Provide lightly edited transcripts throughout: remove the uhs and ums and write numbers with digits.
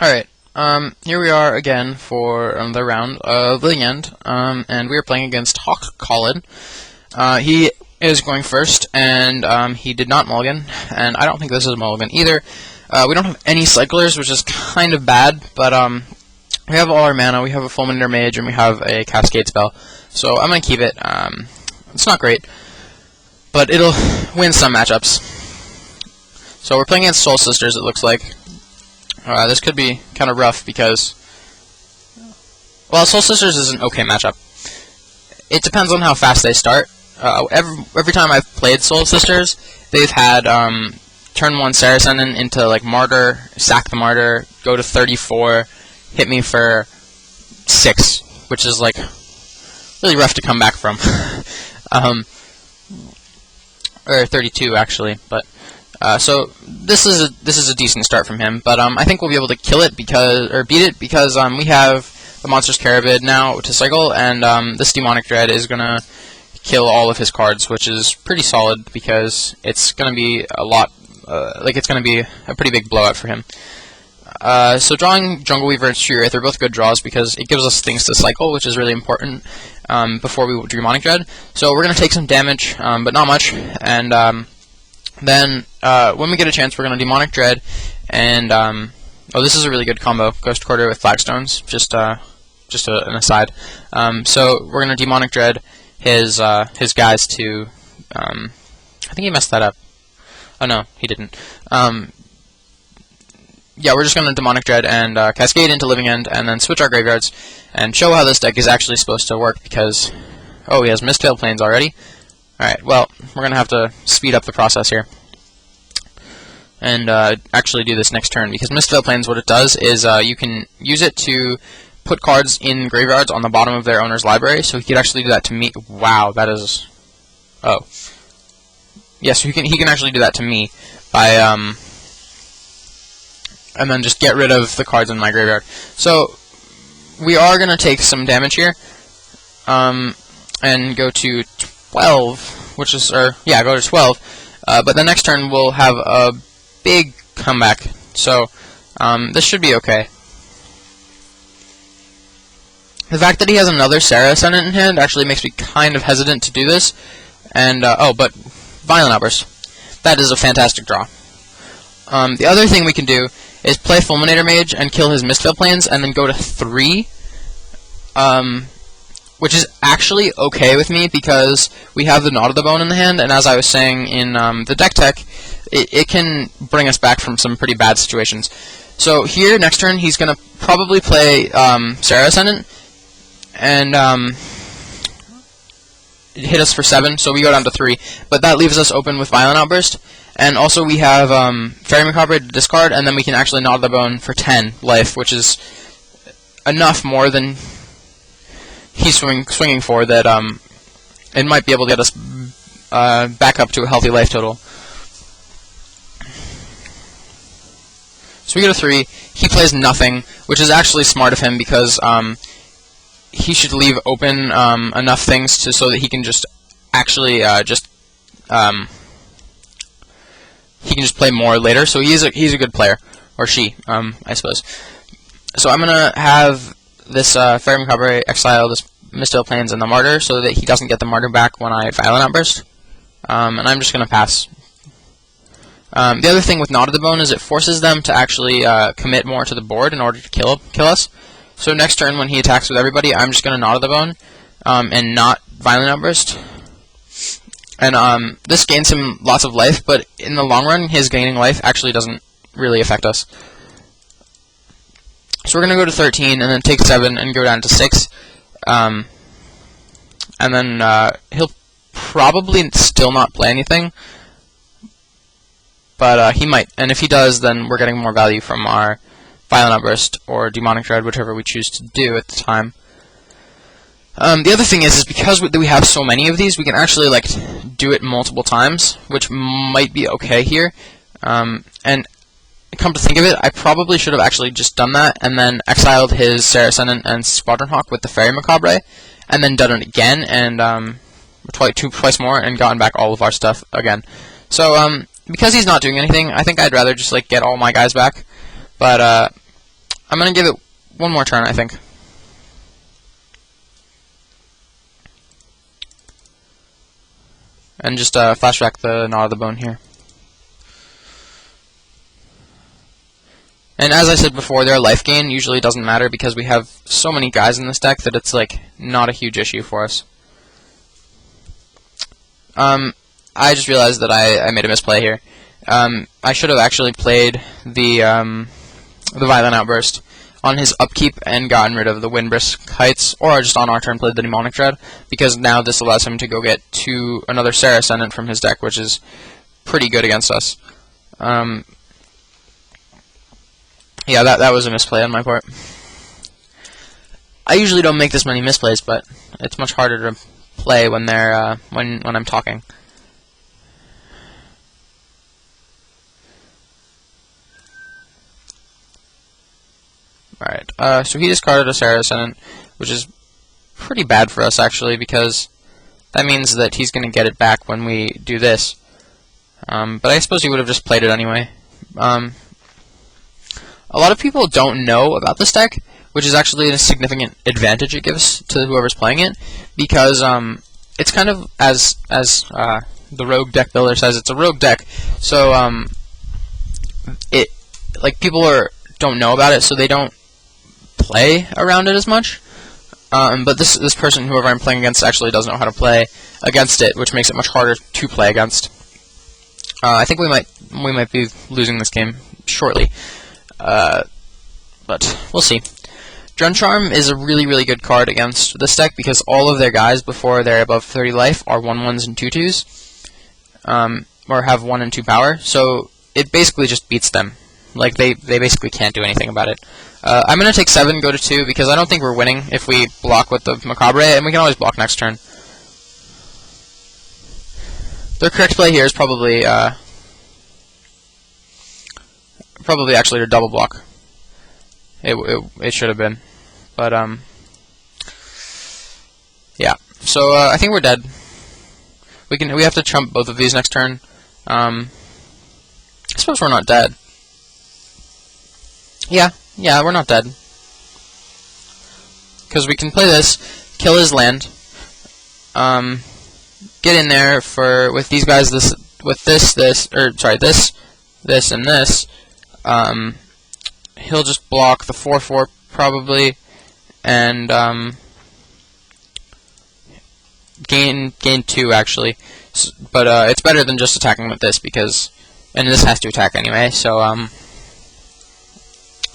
Alright, here we are again for another round of Living End, and we are playing against Hawk Collin. He is going first, and he did not mulligan, and I don't think this is a mulligan either. We don't have any cyclers, which is kind of bad, but we have all our mana, we have a Fulminator Mage, and we have a Cascade spell, so I'm going to keep it. It's not great, but it'll win some matchups. So we're playing against Soul Sisters, it looks like. This could be kind of rough because, well, Soul Sisters is an okay matchup. It depends on how fast they start. Every time I've played Soul Sisters, they've had turn 1 Saracen into like Martyr, sack the Martyr, go to 34, hit me for 6, which is like really rough to come back from. Or 32 actually, but. So this is a decent start from him, but I think we'll be able to kill it beat it because we have the Monstrous Carabid now to cycle, and this Demonic Dread is gonna kill all of his cards, which is pretty solid because it's gonna be a lot, it's gonna be a pretty big blowout for him. So drawing Jungle Weaver and Street Wraith are both good draws because it gives us things to cycle, which is really important before we Demonic Dread. So we're gonna take some damage, but not much, and then, when we get a chance, we're going to Demonic Dread, and, oh, this is a really good combo, Ghost Quarter with Flagstones, just an aside. So, we're going to Demonic Dread his guys to, I think he messed that up. Oh, no, he didn't. Yeah, we're just going to Demonic Dread and, Cascade into Living End, and then switch our graveyards, and show how this deck is actually supposed to work, because, oh, he has Mistveiled Plains already. Alright, well, we're going to have to speed up the process here and actually do this next turn, because Mistveiled Plains, what it does is you can use it to put cards in graveyards on the bottom of their owner's library, so he could actually do that to me. Wow, that is... Oh. Yes, he can actually do that to me by, and then just get rid of the cards in my graveyard. So, we are going to take some damage here, and go to 12, which is, go to 12, but the next turn we'll have a big comeback, so this should be okay. The fact that he has another Sarah Ascendant in hand actually makes me kind of hesitant to do this, and, oh, but Violent Outburst. That is a fantastic draw. The other thing we can do is play Fulminator Mage and kill his Mistveiled Plains, and then go to 3, which is actually okay with me because we have the Knot of the Bone in the hand, and as I was saying in the deck tech, it can bring us back from some pretty bad situations. So here, next turn, he's going to probably play Sarah Ascendant, and hit us for 7, so we go down to 3, but that leaves us open with Violent Outburst, and also we have Faerie Macabre to discard, and then we can actually Knot of the Bone for 10 life, which is enough more than he's swinging for that it might be able to get us back up to a healthy life total. So we go to 3. He plays nothing, which is actually smart of him because he should leave open enough things so that he can just actually he can just play more later. So he's a good player, or she, I suppose. So I'm gonna have this Faerie Macabre exile this Mistveiled Plains and the Martyr so that he doesn't get the Martyr back when I Violent Outburst. And I'm just going to pass. The other thing with Knot of the Bone is it forces them to actually commit more to the board in order to kill us. So next turn when he attacks with everybody, I'm just going to Knot of the Bone and not Violent Outburst. And this gains him lots of life, but in the long run, his gaining life actually doesn't really affect us. So we're going to go to 13, and then take 7, and go down to 6. And then he'll probably still not play anything. But he might. And if he does, then we're getting more value from our Violent Outburst or Demonic Dread, whichever we choose to do at the time. The other thing is because we have so many of these, we can actually do it multiple times, which might be okay here. And come to think of it, I probably should have actually just done that, and then exiled his Sarah Ascendant and Squadron Hawk with the Faerie Macabre, and then done it again, and twice more, and gotten back all of our stuff again. So, because he's not doing anything, I think I'd rather just, get all my guys back. But, I'm gonna give it one more turn, I think. And just flashback the Gnaw of the Bone here. And as I said before, their life gain usually doesn't matter because we have so many guys in this deck that it's like not a huge issue for us. I just realized that I made a misplay here. I should have actually played the Violent Outburst on his upkeep and gotten rid of the Windbrisk Heights, or just on our turn played the Demonic Dread, because now this allows him to go get another Serra Ascendant from his deck, which is pretty good against us. Yeah, that was a misplay on my part. I usually don't make this many misplays, but it's much harder to play when they're when I'm talking. Alright, so he discarded a Serra Ascendant, which is pretty bad for us, actually, because that means that he's going to get it back when we do this. But I suppose he would have just played it anyway. A lot of people don't know about this deck, which is actually a significant advantage it gives to whoever's playing it, because it's kind of, as the Rogue Deck Builder says, it's a rogue deck, so people don't know about it, so they don't play around it as much. But this person, whoever I'm playing against, actually does know how to play against it, which makes it much harder to play against. I think we might be losing this game shortly, but we'll see. Druncharm is a really good card against this deck because all of their guys before they're above 30 life are 1/1s and 2/2s, or have 1 and 2 power. So it basically just beats them. Like they basically can't do anything about it. I'm gonna take 7, go to 2 because I don't think we're winning if we block with the Macabre, and we can always block next turn. The correct play here is probably actually to double block. It should have been, but yeah. So I think we're dead. We have to trump both of these next turn. I suppose we're not dead. Yeah, we're not dead. Because we can play this, kill his land, get in there with these guys, this, and this, he'll just block the 4/4 probably, and gain 2 actually, but it's better than just attacking with this because, and this has to attack anyway, so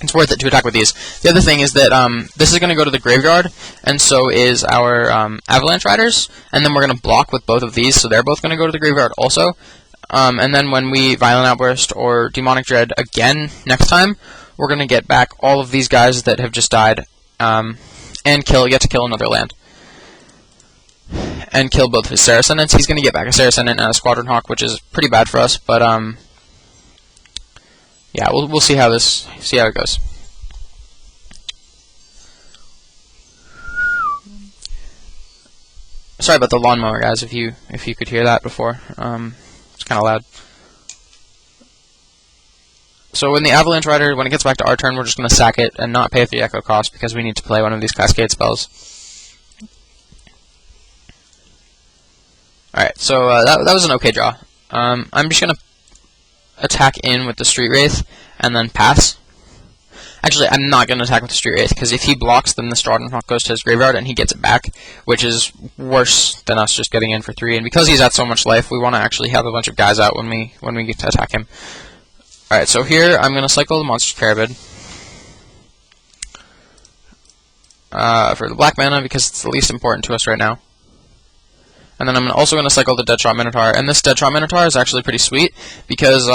it's worth it to attack with these. The other thing is that this is going to go to the graveyard, and so is our Avalanche Riders, and then we're going to block with both of these, so they're both going to go to the graveyard also. And then when we Violent Outburst or Demonic Dread again next time, we're going to get back all of these guys that have just died, and get to kill another land. And kill both his Serra Ascendants. He's going to get back a Serra Ascendant and a Squadron Hawk, which is pretty bad for us, but yeah, we'll see how it goes. Sorry about the lawnmower, guys. If you could hear that before, it's kind of loud. So when the Avalanche Rider, when it gets back to our turn, we're just going to sack it and not pay 3 echo cost because we need to play one of these Cascade spells. All right, so that was an okay draw. I'm just going to attack in with the Street Wraith and then pass. Actually, I'm not going to attack with the Street Wraith because if he blocks, then the Squadron Hawk goes to his graveyard and he gets it back, which is worse than us just getting in for 3. And because he's at so much life, we want to actually have a bunch of guys out when we get to attack him. All right, so here I'm going to cycle the Monstrous Carabid for the black mana because it's the least important to us right now. And then I'm also going to cycle the Deadshot Minotaur, and this Deadshot Minotaur is actually pretty sweet because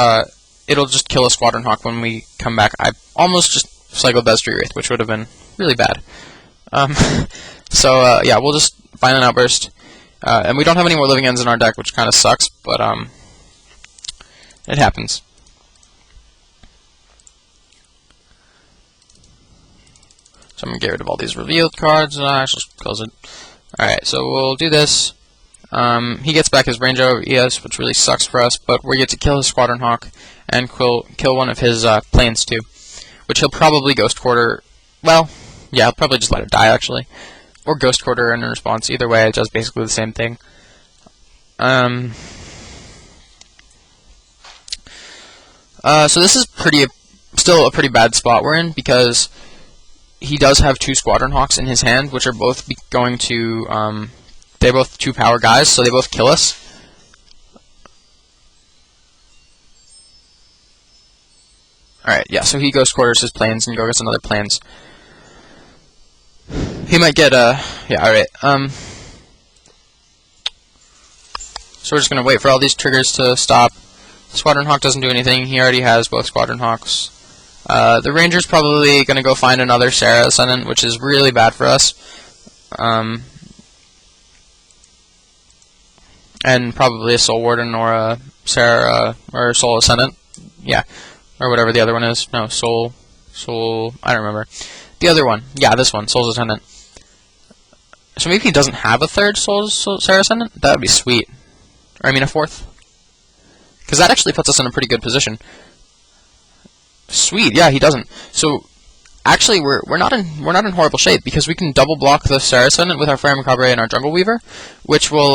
it'll just kill a Squadron Hawk when we come back. I almost just cycled that Street Wraith, which would have been really bad. So yeah, we'll just Violent Outburst, and we don't have any more living ends in our deck, which kind of sucks, but it happens. So I'm going to get rid of all these revealed cards. I'll just close it. Alright, so we'll do this. He gets back his Range of ES, which really sucks for us, but we get to kill his Squadron Hawk and kill one of his planes too, which he'll probably Ghost Quarter. Well, yeah, he'll probably just let it die, actually. Or Ghost Quarter in response. Either way, it does basically the same thing. So this is still a pretty bad spot we're in, because he does have 2 Squadron Hawks in his hand, which are both going to, they're both 2 power guys, so they both kill us. Alright, yeah, so he Ghost Quarters his planes and go gets another planes. He might get, yeah, alright, so we're just gonna wait for all these triggers to stop. Squadron Hawk doesn't do anything, he already has both Squadron Hawks. The Ranger's probably gonna go find another Sarah Ascendant, which is really bad for us. And probably a Soul Warden or a Sarah, or Soul Ascendant. Yeah. Or whatever the other one is. No, Soul, I don't remember. The other one. Yeah, this one, Soul's Ascendant. So maybe he doesn't have a third Sarah Ascendant? That would be sweet. Or I mean a fourth. Because that actually puts us in a pretty good position. Sweet, yeah, he doesn't. So actually we're not in horrible shape, because we can double block the Sarah Ascendant with our Fire Macabre and our Jungle Weaver, which will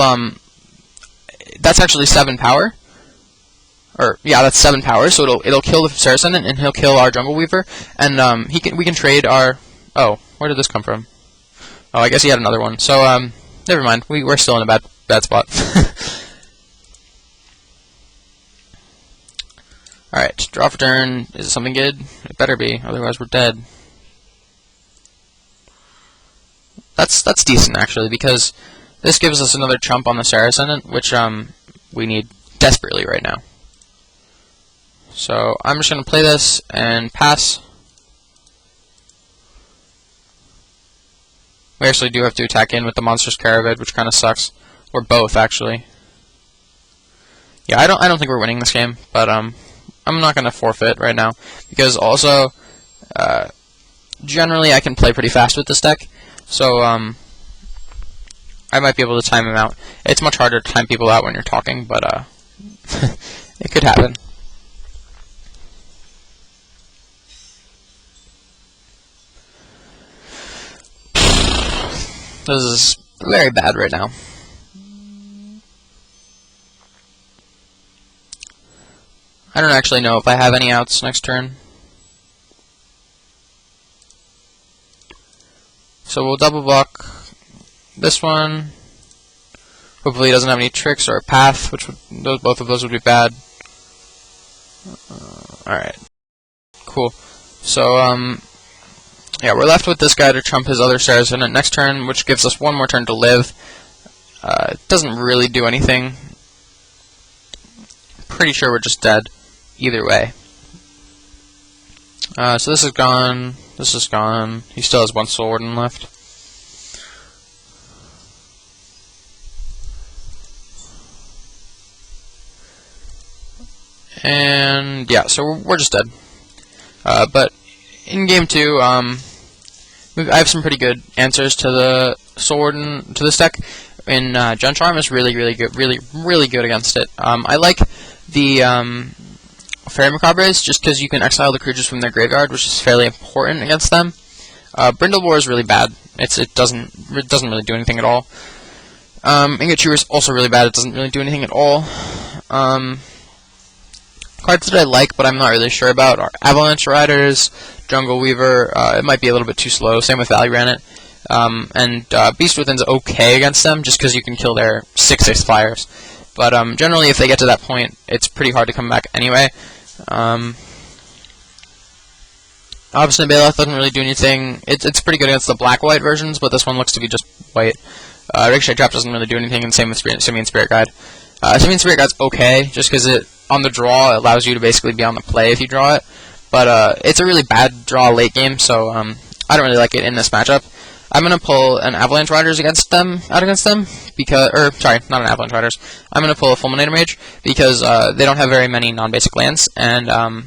that's actually 7 power. Or yeah, that's 7 power, so it'll kill the Sarah Ascendant and he'll kill our Jungle Weaver, and we can trade our. Oh, where did this come from? Oh, I guess he had another one. So never mind. We're still in a bad spot. All right, draw for turn. Is it something good? It better be, otherwise we're dead. That's decent actually, because this gives us another chump on the Sarah Ascendant, which we need desperately right now. So I'm just going to play this and pass. We actually do have to attack in with the Monstrous Caravid, which kind of sucks. Or both, actually. Yeah, I don't think we're winning this game, but I'm not going to forfeit right now, because also generally I can play pretty fast with this deck, so I might be able to time him out. It's much harder to time people out when you're talking, but it could happen. This is very bad right now. I don't actually know if I have any outs next turn. So we'll double block this one. Hopefully he doesn't have any tricks or a path, which both of those would be bad. Alright. Cool. So, yeah, we're left with this guy to trump his other Sarah Ascendant next turn, which gives us one more turn to live. It doesn't really do anything. Pretty sure we're just dead either way. So this is gone. This is gone. He still has 1 Soul Warden left. And yeah, so we're just dead. But in game 2, I have some pretty good answers to the Soul Warden, to this deck. And Jund Charm is really good, really good against it. I like the Fairy Macabres just because you can exile the creatures from their graveyard, which is fairly important against them. Brindlebore is really bad. It doesn't really do anything at all. Ingot Chewer is also really bad. It doesn't really do anything at all. Cards that I like, but I'm not really sure about, are Avalanche Riders, Jungle Weaver. It might be a little bit too slow. Same with Valley Granite. And Beast Within's okay against them, just because you can kill their 6/6 flyers. But generally, if they get to that point, it's pretty hard to come back anyway. Obviously, Baloth doesn't really do anything. It's pretty good against the black-white versions, but this one looks to be just white. Ricochet Trap doesn't really do anything, and same with Simian Spirit Guide. Simian Spirit Guide's okay, just because it, on the draw, it allows you to basically be on the play if you draw it. But it's a really bad draw late game, so I don't really like it in this matchup. I'm gonna pull an Avalanche Riders against them, because, or sorry, not an Avalanche Riders. I'm gonna pull a Fulminator Mage because they don't have very many non-basic lands, and land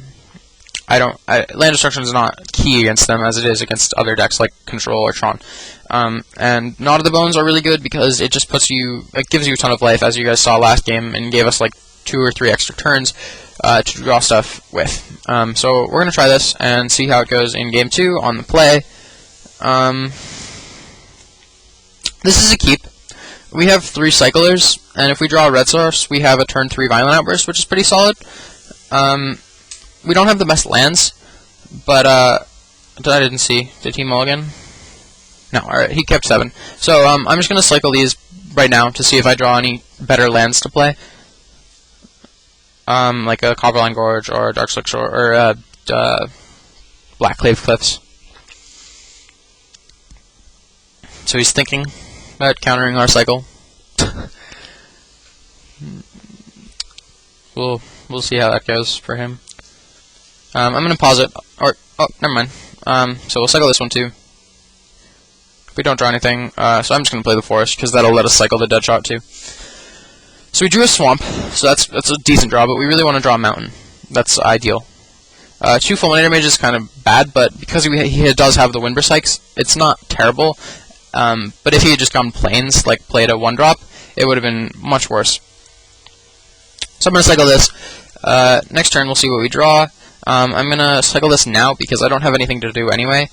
destruction is not key against them as it is against other decks like Control or Tron. And Knot of the Bones are really good because it just gives you a ton of life, as you guys saw last game, and gave us like 2 or 3 extra turns. to draw stuff with. So we're going to try this and see how it goes in game 2 on the play. This is a keep. We have 3 cyclers, and if we draw a red source, we have a turn 3 Violent Outburst, which is pretty solid. We don't have the best lands, but I didn't see. Did he mulligan? No, alright, he kept 7. So I'm just going to cycle these right now to see if I draw any better lands to play. Like a Copperline Gorge or Darkslick Shore or Blackclave Cliffs. So he's thinking about countering our cycle. We'll see how that goes for him. I'm gonna pause it. Or oh, never mind. So we'll cycle this one too. If we don't draw anything, so I'm just gonna play the forest because that'll let us cycle the Deadshot too. So we drew a swamp, so that's a decent draw, but we really want to draw a mountain. That's ideal. 2 Fulminator Mage is kind of bad, but because he does have the Windburst Hikes, it's not terrible. But if he had just gone plains, like played a 1-drop, it would have been much worse. So I'm going to cycle this. Next turn we'll see what we draw. I'm going to cycle this now because I don't have anything to do anyway.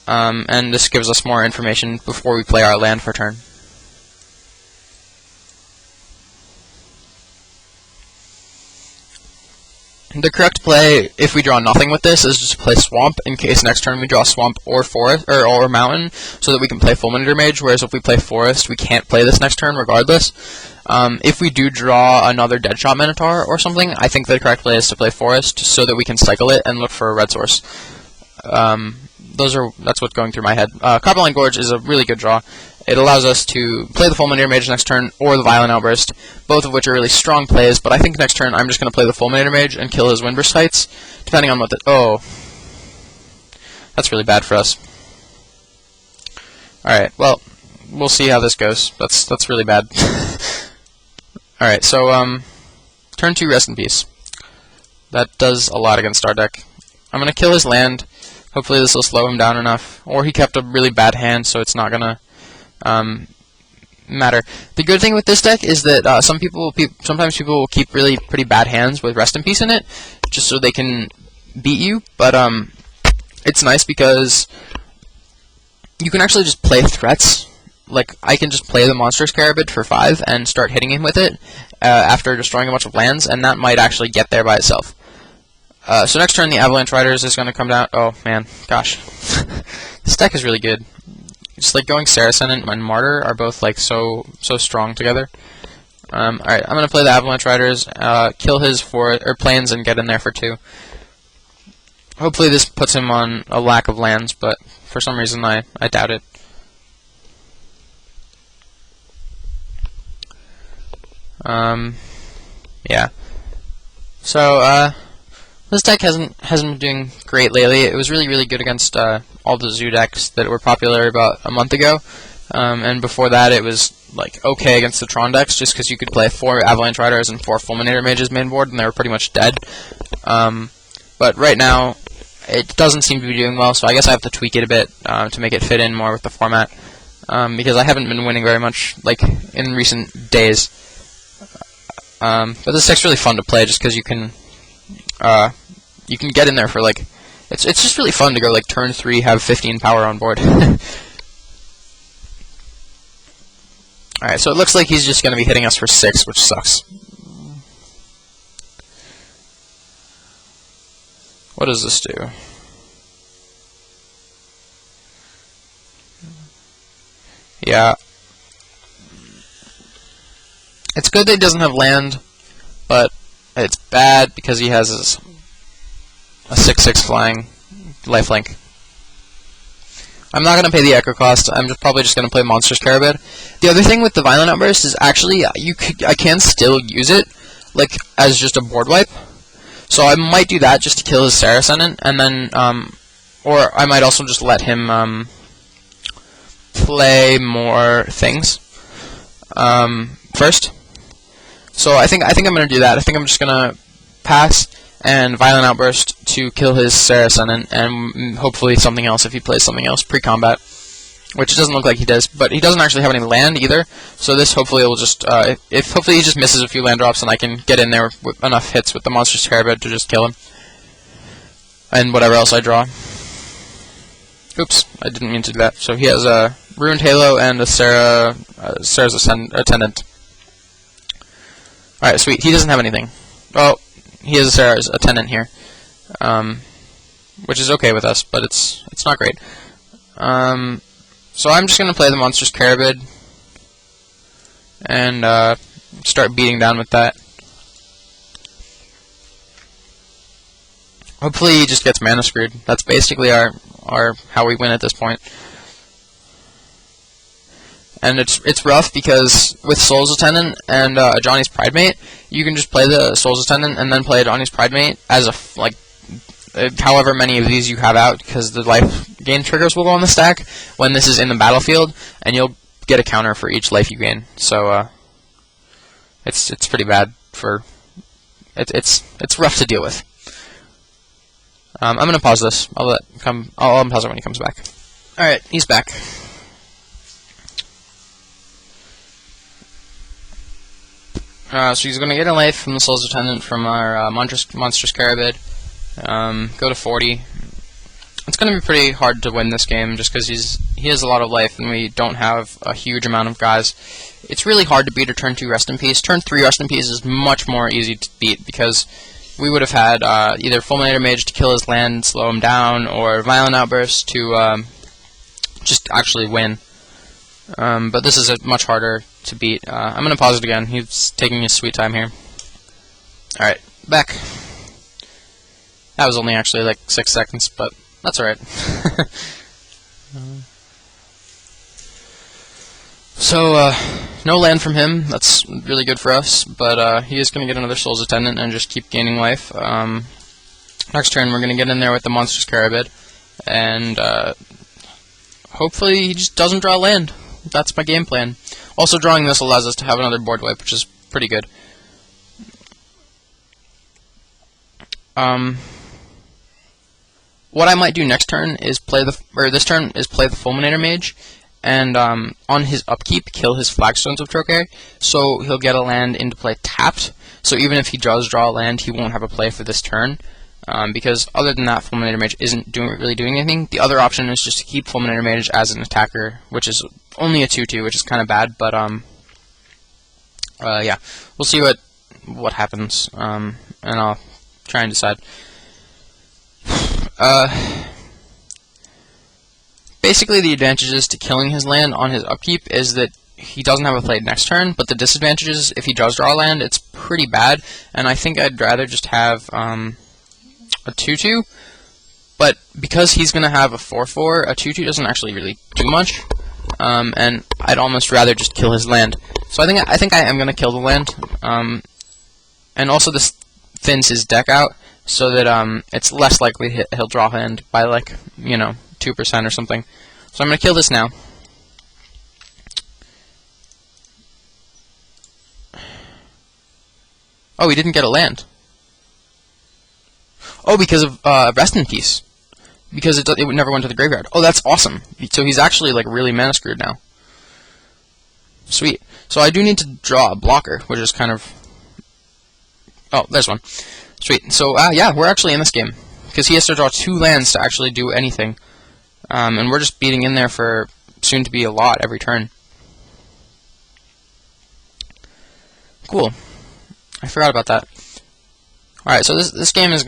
And this gives us more information before we play our land for turn. The correct play, if we draw nothing with this, is just to play Swamp in case next turn we draw Swamp or Forest or Mountain, so that we can play Fulminator Mage. Whereas if we play Forest, we can't play this next turn regardless. If we do draw another Deadshot Minotaur or something, I think the correct play is to play Forest so that we can cycle it and look for a red source. That's what's going through my head. Copperline Gorge is a really good draw. It allows us to play the Fulminator Mage next turn, or the Violent Outburst, both of which are really strong plays, but I think next turn I'm just going to play the Fulminator Mage and kill his Windburst Heights, depending on what the... Oh. That's really bad for us. Alright, well, we'll see how this goes. That's really bad. Alright, so, turn 2, Rest in Peace. That does a lot against our deck. I'm going to kill his land. Hopefully this will slow him down enough. Or he kept a really bad hand, so it's not going to... matter. The good thing with this deck is that sometimes people will keep really pretty bad hands with Rest in Peace in it, just so they can beat you. But it's nice because you can actually just play threats. Like I can just play the Monstrous Carabid for 5 and start hitting him with it after destroying a bunch of lands, and that might actually get there by itself. So next turn the Avalanche Riders is going to come down. Oh man, gosh, this deck is really good. Just like going Saracen and Martyr are both like so strong together. Alright, I'm gonna play the Avalanche Riders, kill his plains and get in there for 2. Hopefully this puts him on a lack of lands, but for some reason I doubt it. Yeah. So this deck hasn't been doing great lately. It was really good against all the Zoo decks that were popular about a month ago, and before that it was like okay against the Tron decks, just because you could play 4 Avalanche Riders and 4 Fulminator Mages main board, and they were pretty much dead. But right now it doesn't seem to be doing well, so I guess I have to tweak it a bit to make it fit in more with the format, because I haven't been winning very much like in recent days. But this deck's really fun to play just because you can get in there for like it's just really fun to go like turn 3, have 15 power on board. Alright, so it looks like he's just going to be hitting us for 6, which sucks. What does this do? Yeah. It's good that he doesn't have land, but it's bad because he has a 6/6 flying lifelink. I'm not going to pay the echo cost. I'm probably just going to play Monstrous Carabid. The other thing with the Violent Outburst is actually I can still use it like as just a board wipe. So I might do that just to kill his Saracen, and then or I might also just let him play more things first. So I think I'm going to do that. I think I'm just going to pass and Violent Outburst to kill his Saracen, and hopefully something else if he plays something else pre-combat. which it doesn't look like he does, but he doesn't actually have any land either, so this hopefully will just, if hopefully he just misses a few land drops and I can get in there with enough hits with the Monstrous Carabid to just kill him. And whatever else I draw. Oops, I didn't mean to do that. So he has a Ruined Halo and a Serra's Attendant. Alright, sweet. He doesn't have anything. Oh, he has a Serra's Attendant here. Which is okay with us, but it's not great. So I'm just going to play the Monstrous Carabid and start beating down with that. Hopefully he just gets mana screwed. That's basically our how we win at this point. And it's rough because with Soul's Attendant and Ajani's Pridemate, you can just play the Soul's Attendant and then play Ajani's Pridemate as however many of these you have out, because the life gain triggers will go on the stack when this is in the battlefield, and you'll get a counter for each life you gain. So it's pretty bad for it's rough to deal with. I'm gonna pause this. I'll unpause it when he comes back. All right, he's back. So he's gonna get a life from the Soul's Attendant from our Monstrous Carabid. Go to 40. It's gonna be pretty hard to win this game just because he has a lot of life and we don't have a huge amount of guys. It's really hard to beat a turn 2 Rest in Peace. Turn 3 Rest in Peace is much more easy to beat because we would have had either Fulminator Mage to kill his land and slow him down, or Violent Outburst to just actually win. But this is much harder to beat. I'm going to pause it again. He's taking his sweet time here. Alright, back. That was only actually like 6 seconds, but that's alright. So, no land from him. That's really good for us, but he is going to get another Soul's Attendant and just keep gaining life. Next turn, we're going to get in there with the Monstrous Carabid, and hopefully he just doesn't draw land. That's my game plan. Also, drawing this allows us to have another board wipe, which is pretty good. What I might do next turn is play the Fulminator Mage, and on his upkeep, kill his Flagstones of Trokair, so he'll get a land into play tapped. So even if he does draw a land, he won't have a play for this turn, because other than that, Fulminator Mage isn't really doing anything. The other option is just to keep Fulminator Mage as an attacker, which is only a 2/2, which is kind of bad, but yeah, we'll see what happens, and I'll try and decide. Basically, the advantages to killing his land on his upkeep is that he doesn't have a play next turn, but the disadvantages, if he does draw a land, it's pretty bad, and I think I'd rather just have a 2/2, but because he's going to have a 4/4, a 2/2 doesn't actually really do much, and I'd almost rather just kill his land. So I think I am going to kill the land, and also this thins his deck out, so that it's less likely he'll draw land by, like, 2% or something. So I'm going to kill this now. Oh, he didn't get a land. Oh, because of Rest in Peace. Because it never went to the graveyard. Oh, that's awesome. So he's actually, like, really mana screwed now. Sweet. So I do need to draw a blocker, which is kind of... Oh, there's one. Sweet. So, yeah, we're actually in this game. Because he has to draw 2 lands to actually do anything. And we're just beating in there for soon to be a lot every turn. Cool. I forgot about that. Alright, so this game is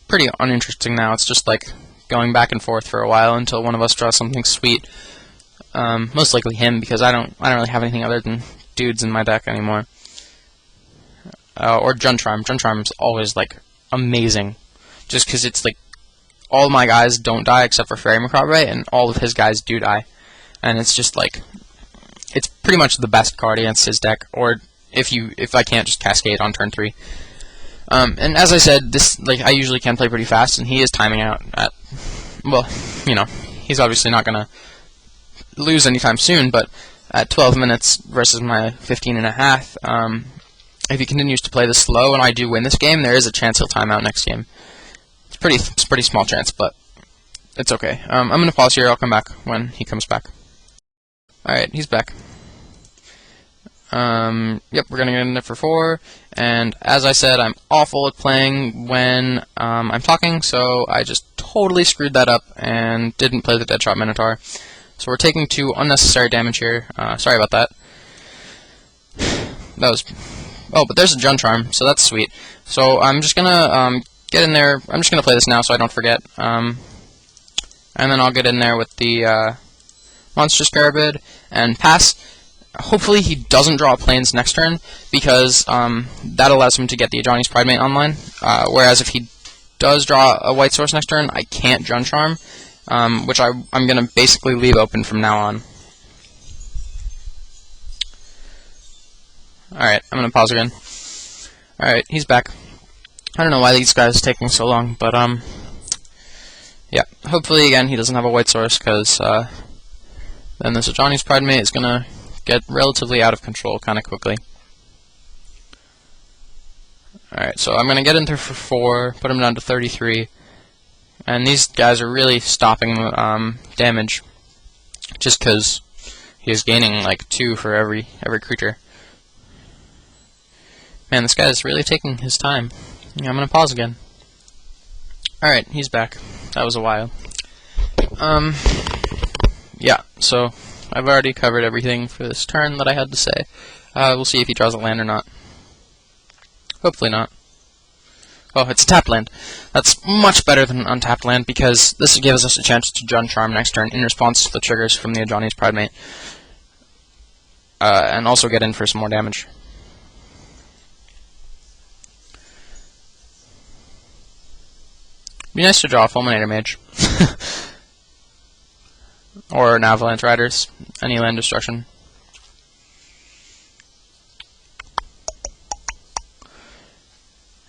pretty uninteresting now. It's just like going back and forth for a while until one of us draws something sweet. Most likely him, because I don't really have anything other than dudes in my deck anymore. Or Juncharm. Juncharm's always, like, amazing. Just because it's, like, all my guys don't die except for Fairy Macabre, and all of his guys do die. And it's just, like, it's pretty much the best card against his deck, or if I can't just Cascade on turn 3. And as I said, I usually can play pretty fast, and he is timing out at, well, he's obviously not going to lose anytime soon, but at 12 minutes versus my 15.5, if he continues to play this slow and I do win this game, there is a chance he'll time out next game. It's pretty small chance, but it's okay. I'm going to pause here. I'll come back when he comes back. Alright, he's back. Yep, we're gonna get in there for 4, and as I said, I'm awful at playing when I'm talking, so I just totally screwed that up and didn't play the Deadshot Minotaur. So we're taking 2 unnecessary damage here. Sorry about that. That was... Oh, but there's a Jun Charm, so that's sweet. So I'm just gonna get in there. I'm just gonna play this now so I don't forget. And then I'll get in there with the Monstrous Carabid and pass. Hopefully he doesn't draw planes next turn, because that allows him to get the Ajani's Pridemate online. Whereas if he does draw a white source next turn, I can't Jun Charm, which I'm going to basically leave open from now on. Alright, I'm going to pause again. Alright, he's back. I don't know why these guys are taking so long, but yeah, hopefully again he doesn't have a white source, because then this Ajani's Pridemate is going to get relatively out of control kind of quickly. Alright, so I'm going to get in there for 4, put him down to 33, and these guys are really stopping damage, just because he is gaining like 2 for every creature. Man, this guy is really taking his time. Yeah, I'm going to pause again. Alright, he's back. That was a while. Yeah, so I've already covered everything for this turn that I had to say. We'll see if he draws a land or not. Hopefully not. Oh, it's a tapped land. That's much better than an untapped land, because this gives us a chance to Jun Charm next turn in response to the triggers from the Ajani's Pridemate. And also get in for some more damage. Be nice to draw a Fulminator Mage. Or an Avalanche Riders. Any land destruction.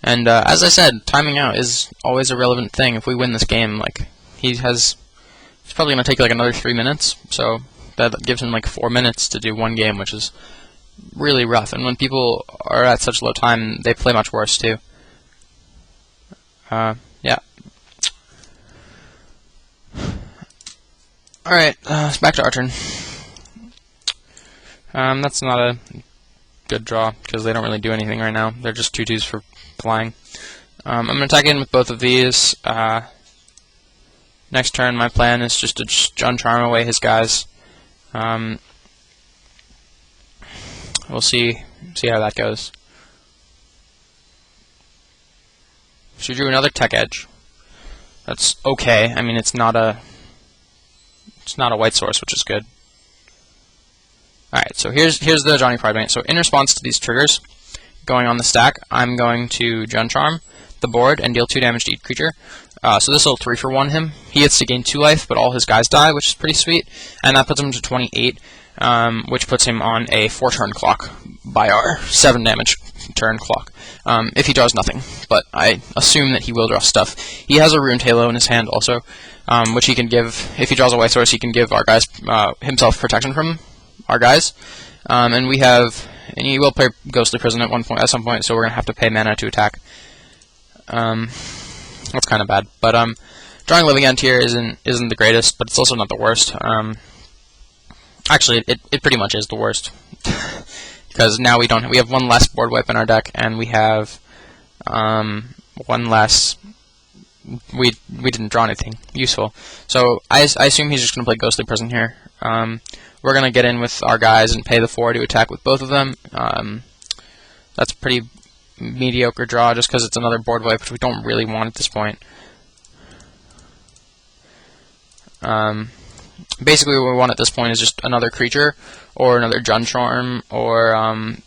And as I said, timing out is always a relevant thing. If we win this game, like, he's probably going to take like another 3 minutes, so that gives him like 4 minutes to do one game, which is really rough. And when people are at such low time, they play much worse too. Yeah. Alright, it's back to our turn. That's not a good draw, because they don't really do anything right now. They're just 2/2s for flying. I'm going to attack in with both of these. Next turn, my plan is just to Jun Charm away his guys. We'll see how that goes. She drew another Tech Edge. That's okay. I mean, it's not a white source, which is good. Alright, so here's the Ajani Pridemate. So in response to these triggers going on the stack, I'm going to Jun Charm the board and deal 2 damage to each creature. So this will 3-for-1 him. He gets to gain 2 life, but all his guys die, which is pretty sweet. And that puts him to 28, which puts him on a 4-turn clock by our 7 damage turn clock. If he draws nothing, but I assume that he will draw stuff. He has a Ruined Halo in his hand also, which he can give, if he draws a white source, he can give our guys himself protection from our guys. And he will play Ghostly Prison at some point, so we're gonna have to pay mana to attack. That's kind of bad, but drawing Living End here isn't the greatest, but it's also not the worst. Actually, it pretty much is the worst, because now we have 1 less board wipe in our deck, and we have 1 less. We didn't draw anything useful, so I assume he's just gonna play Ghostly Prison here. We're gonna get in with our guys and pay the 4 to attack with both of them. That's a pretty mediocre draw, just because it's another board wipe, which we don't really want at this point. Basically, what we want at this point is just another creature, or another Jun Charm, or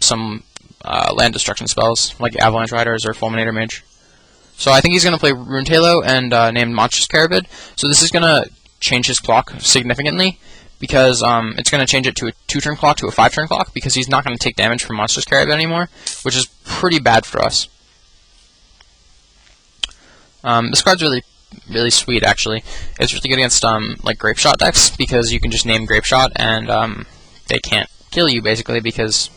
some land destruction spells, like Avalanche Riders or Fulminator Mage. So I think he's going to play Ruined Halo and named Monstrous Carabid. So this is going to change his clock significantly, because it's going to change it to a 2-turn clock to a 5-turn clock, because he's not going to take damage from Monstrous Carabid anymore, which is pretty bad for us. This card's really sweet, actually. It's really good against like Grapeshot decks, because you can just name Grapeshot and they can't kill you, basically, because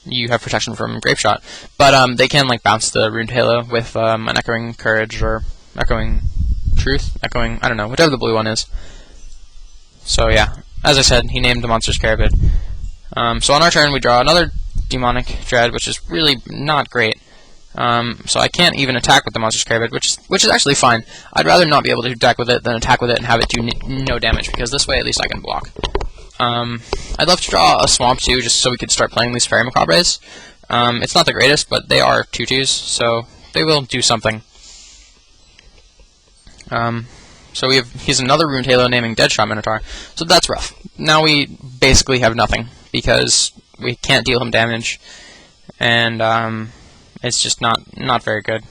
you have protection from Grapeshot. But they can like bounce the Ruined Halo with an Echoing Courage or Echoing Truth, I don't know, whatever the blue one is. So yeah, as I said, he named the monster's Carabid. So on our turn, we draw another Demonic Dread, which is really not great. So I can't even attack with the monster's Carabid, which is actually fine. I'd rather not be able to attack with it than attack with it and have it do no damage, because this way at least I can block. I'd love to draw a Swamp too, just so we could start playing these Fairy Macabres. It's not the greatest, but they are 2/2s, so they will do something. So he's another Runed Halo naming Deadshot Minotaur, so that's rough. Now we basically have nothing, because we can't deal him damage, and it's just not very good.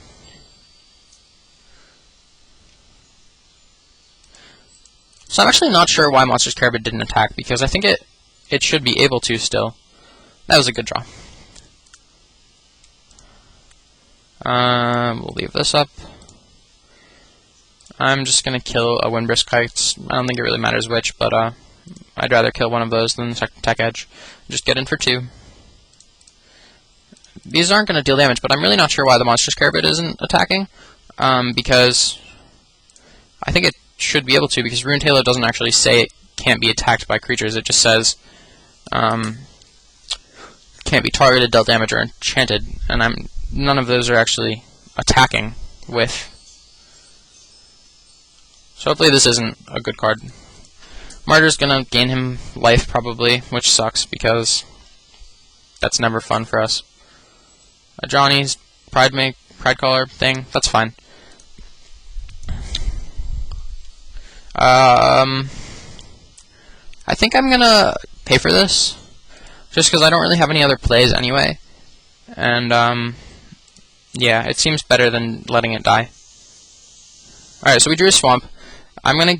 So I'm actually not sure why Monster's Carabid didn't attack, because I think it should be able to still. That was a good draw. We'll leave this up. I'm just going to kill a Windbrisk Kites. I don't think it really matters which, but I'd rather kill one of those than Tech Edge. Just get in for 2. These aren't going to deal damage, but I'm really not sure why the Monster's Carabid isn't attacking, because I think it should be able to, because Runed Halo doesn't actually say it can't be attacked by creatures. It just says can't be targeted, dealt damage, or enchanted, and none of those are actually attacking with. So hopefully this isn't a good card. Martyr's gonna gain him life probably, which sucks because that's never fun for us. A Johnny's Pride Caller thing, that's fine. I think I'm gonna pay for this, just because I don't really have any other plays anyway, and yeah, it seems better than letting it die. Alright, so we drew a Swamp. I'm gonna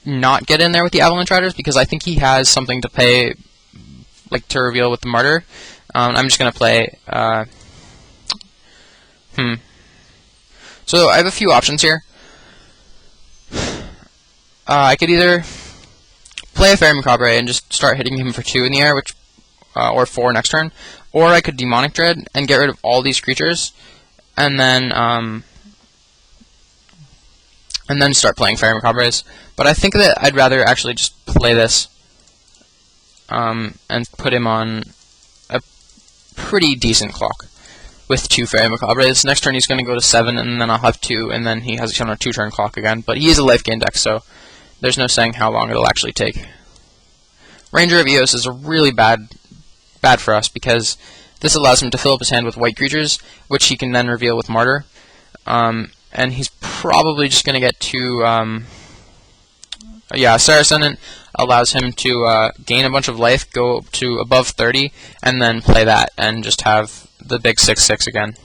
not get in there with the Avalanche Riders because I think he has something to pay, like to reveal with the Martyr. I'm just gonna play. So I have a few options here. I could either play a Fairy Macabre and just start hitting him for 2 in the air, which or 4 next turn, or I could Demonic Dread and get rid of all these creatures, and then start playing Fairy Macabres. But I think that I'd rather actually just play this and put him on a pretty decent clock with 2 Fairy Macabres. Next turn he's going to go to 7, and then I'll have 2, and then he has on a 2-turn clock again. But he is a life gain deck, so there's no saying how long it'll actually take. Ranger of Eos is a really bad for us, because this allows him to fill up his hand with white creatures, which he can then reveal with Martyr. And he's probably just going to get 2... Serra Ascendant allows him to gain a bunch of life, go to above 30, and then play that, and just have the big 6/6 again.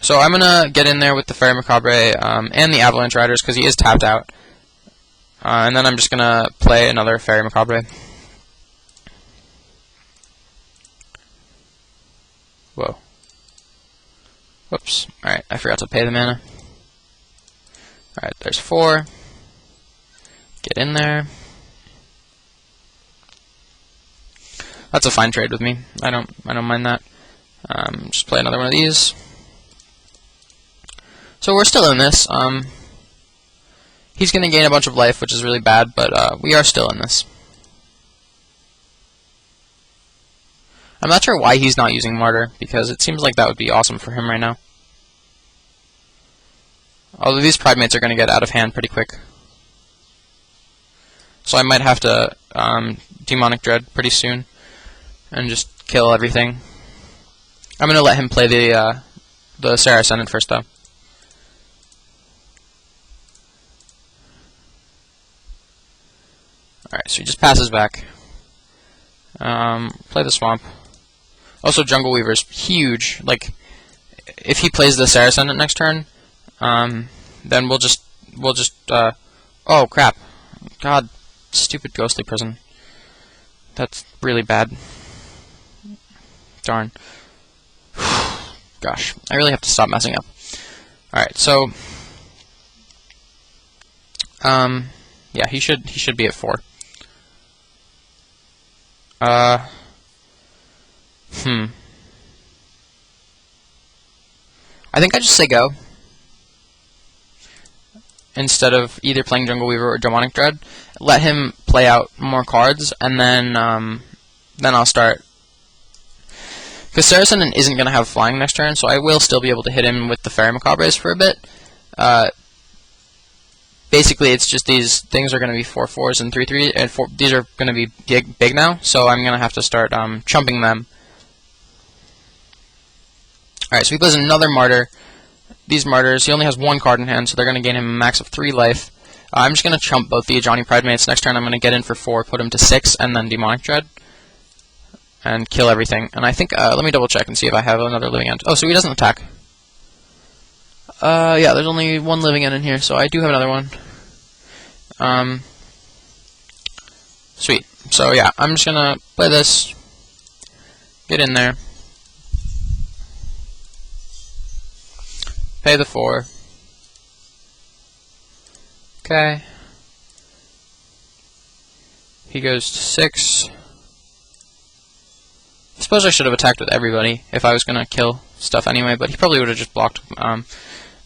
So I'm going to get in there with the Fairy Macabre and the Avalanche Riders, because he is tapped out. And then I'm just going to play another Fairy Macabre. Whoa. Whoops. Alright, I forgot to pay the mana. Alright, there's 4. Get in there. That's a fine trade with me. I don't mind that. Just play another one of these. So we're still in this. He's going to gain a bunch of life, which is really bad, but we are still in this. I'm not sure why he's not using Martyr, because it seems like that would be awesome for him right now. Although these Pridemates are going to get out of hand pretty quick. So I might have to Demonic Dread pretty soon and just kill everything. I'm going to let him play the Serra Ascendant first, though. Alright, so he just passes back. Play the Swamp. Also, Jungle Weaver's huge. Like, if he plays the Serra Ascendant next turn, then we'll just oh crap, God, stupid Ghostly Prison. That's really bad. Darn. Gosh, I really have to stop messing up. Alright, so yeah, he should be at 4. I think I just say go. instead of either playing Jungle Weaver or Demonic Dread. Let him play out more cards, and then I'll start. Because Saracen isn't going to have flying next turn, so I will still be able to hit him with the Fairy Macabres for a bit. Basically, it's just these things are going to be 4/4s and 3/3, and these are going to be big now, so I'm going to have to start chumping them. Alright, so he plays another Martyr. These Martyrs, he only has one card in hand, so they're going to gain him a max of 3 life. I'm just going to chump both the Ajani Pridemates. Next turn I'm going to get in for 4, put him to 6, and then Demonic Dread. And kill everything. And I think, let me double check and see if I have another living end. Oh, so he doesn't attack. Yeah, there's only one living end in here, so I do have another one. Sweet. So yeah, I'm just gonna play this. Get in there. Pay the 4. Okay. He goes to 6. I suppose I should have attacked with everybody if I was going to kill stuff anyway, but he probably would have just blocked,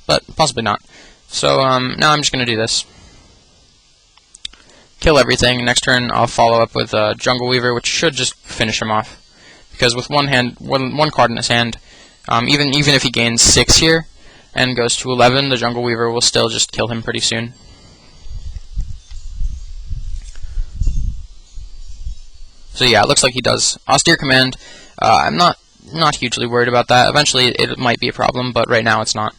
but possibly not. So now I'm just going to do this. Kill everything. Next turn I'll follow up with Jungle Weaver, which should just finish him off. Because with one card in his hand, even if he gains 6 here and goes to 11, the Jungle Weaver will still just kill him pretty soon. So yeah, it looks like he does Austere Command. I'm not hugely worried about that. Eventually it might be a problem, but right now it's not.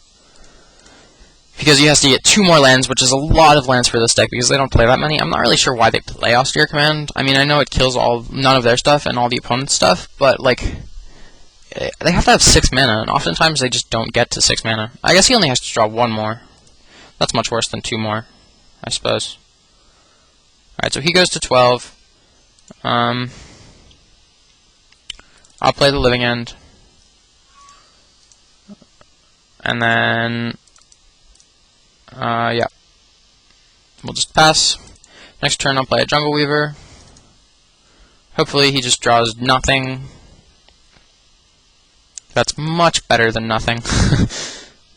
Because he has to get 2 more lands, which is a lot of lands for this deck because they don't play that many. I'm not really sure why they play Austere Command. I mean, I know it kills none of their stuff and all the opponent's stuff, but like they have to have 6 mana, and oftentimes they just don't get to 6 mana. I guess he only has to draw 1 more. That's much worse than 2 more, I suppose. Alright, so he goes to 12. I'll play the living end, and then yeah, we'll just pass. Next turn I'll play a Jungle Weaver. Hopefully he just draws nothing. That's much better than nothing.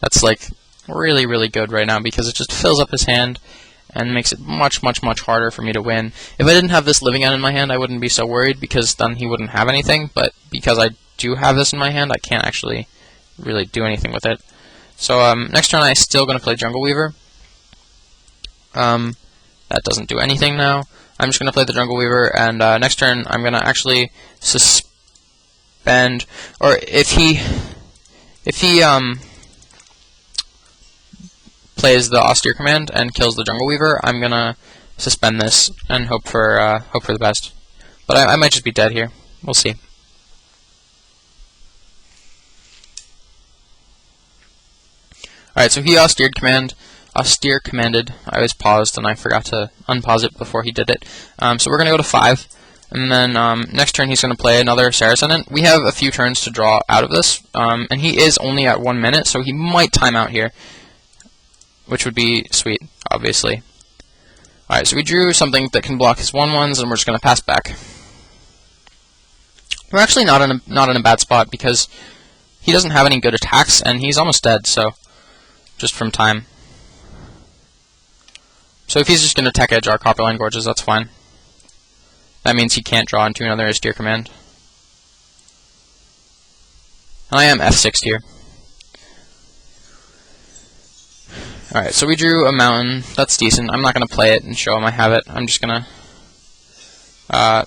That's like really, really good right now because it just fills up his hand and makes it much harder for me to win. If I didn't have this living end in my hand, I wouldn't be so worried because then he wouldn't have anything, but because I do have this in my hand, I can't actually really do anything with it. So next turn I'm still going to play Jungle Weaver. That doesn't do anything now. I'm just going to play the Jungle Weaver, and next turn I'm going to actually suspend, or if he plays the Austere Command and kills the Jungle Weaver, I'm gonna suspend this and hope for the best. But I might just be dead here. We'll see. Alright, so he Austere Commanded. I was paused and I forgot to unpause it before he did it. So we're gonna go to 5, and then next turn he's gonna play another Saracen. And we have a few turns to draw out of this, and he is only at 1 minute, so he might time out here, which would be sweet, obviously. Alright, so we drew something that can block his 1/1s, and we're just going to pass back. We're actually not in a bad spot, because he doesn't have any good attacks, and he's almost dead, so just from time. So if he's just going to Tech Edge our Copperline Gorges, that's fine. That means he can't draw into another Austere Command. And I am F6'd here. Alright, so we drew a mountain. That's decent. I'm not going to play it and show him I have it. I'm just going to...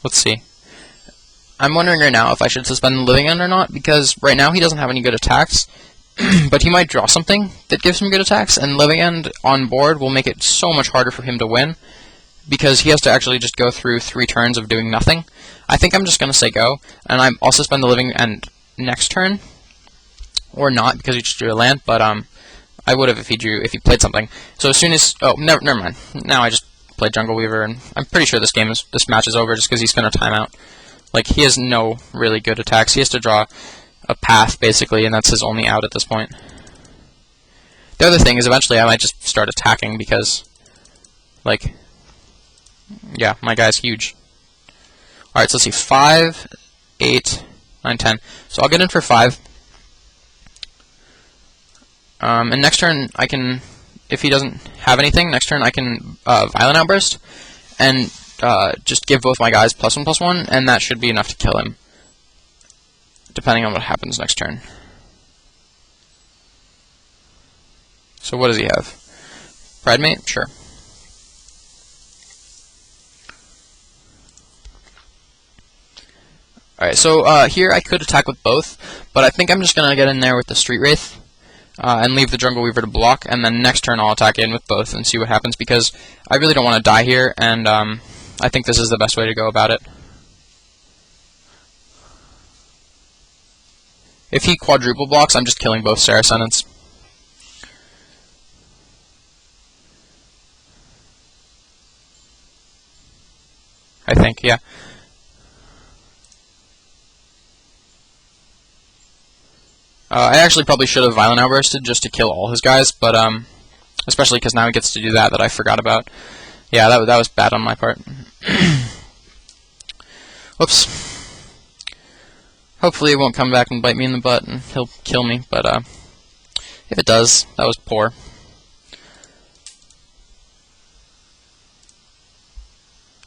Let's see. I'm wondering right now if I should suspend the living end or not, because right now he doesn't have any good attacks, but he might draw something that gives him good attacks, and living end on board will make it so much harder for him to win, because he has to actually just go through 3 turns of doing nothing. I think I'm just going to say go, and I'll suspend the living end next turn. Or not, because he just drew a land, but I would have if he played something. So as soon as never mind. Now I just played Jungle Weaver, and I'm pretty sure this match is over just because he's gonna time out. Like, he has no really good attacks. He has to draw a path basically, and that's his only out at this point. The other thing is eventually I might just start attacking because, like, yeah, my guy's huge. All right, so let's see, 5, 8, 9, 10. So I'll get in for 5. And next turn, I can, if he doesn't have anything, next turn I can Violent Outburst, and just give both my guys +1/+1, and that should be enough to kill him, depending on what happens next turn. So what does he have? Pridemate? Sure. Alright, so here I could attack with both, but I think I'm just going to get in there with the Street Wraith, and leave the Jungle Weaver to block, and then next turn I'll attack in with both and see what happens, because I really don't want to die here, and I think this is the best way to go about it. If he quadruple blocks, I'm just killing both Saracens. I think, yeah. I actually probably should have Violent Outbursted just to kill all his guys, but especially because now he gets to do that I forgot about. Yeah, that was bad on my part. Whoops. Hopefully it won't come back and bite me in the butt and he'll kill me, but if it does, that was poor.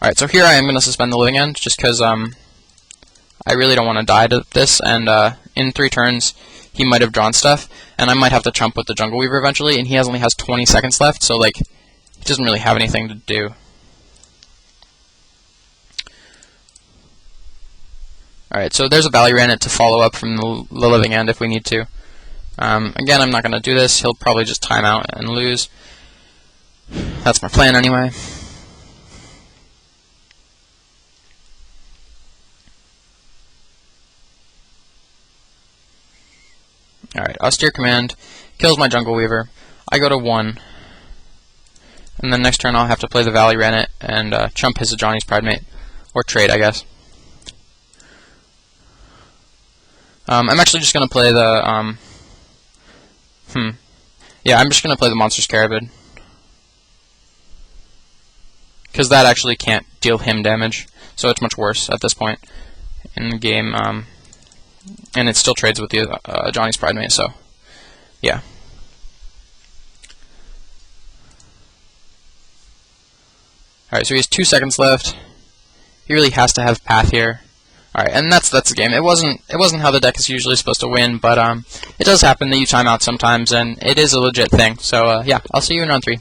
Alright, so here I am going to suspend the Living End, just because I really don't want to die to this, and in 3 turns he might have drawn stuff, and I might have to chump with the Jungle Weaver eventually, and he only has 20 seconds left, so like, he doesn't really have anything to do. Alright, so there's a Valorant to follow up from the Living End if we need to. Again, I'm not going to do this, he'll probably just time out and lose. That's my plan anyway. Alright, Austere Command kills my Jungle Weaver. I go to 1. And then next turn I'll have to play the Valley Rennet and chump his Ajani's Pridemate. Or trade, I guess. I'm actually just going to play the... Yeah, I'm just going to play the Monstrous Carabid. Because that actually can't deal him damage. So it's much worse at this point in the game. And it still trades with the Ajani's Pridemate, so yeah. Alright, so he has 2 seconds left. He really has to have Path here. Alright, and that's the game. It wasn't how the deck is usually supposed to win, but it does happen that you time out sometimes, and it is a legit thing. So yeah, I'll see you in round 3.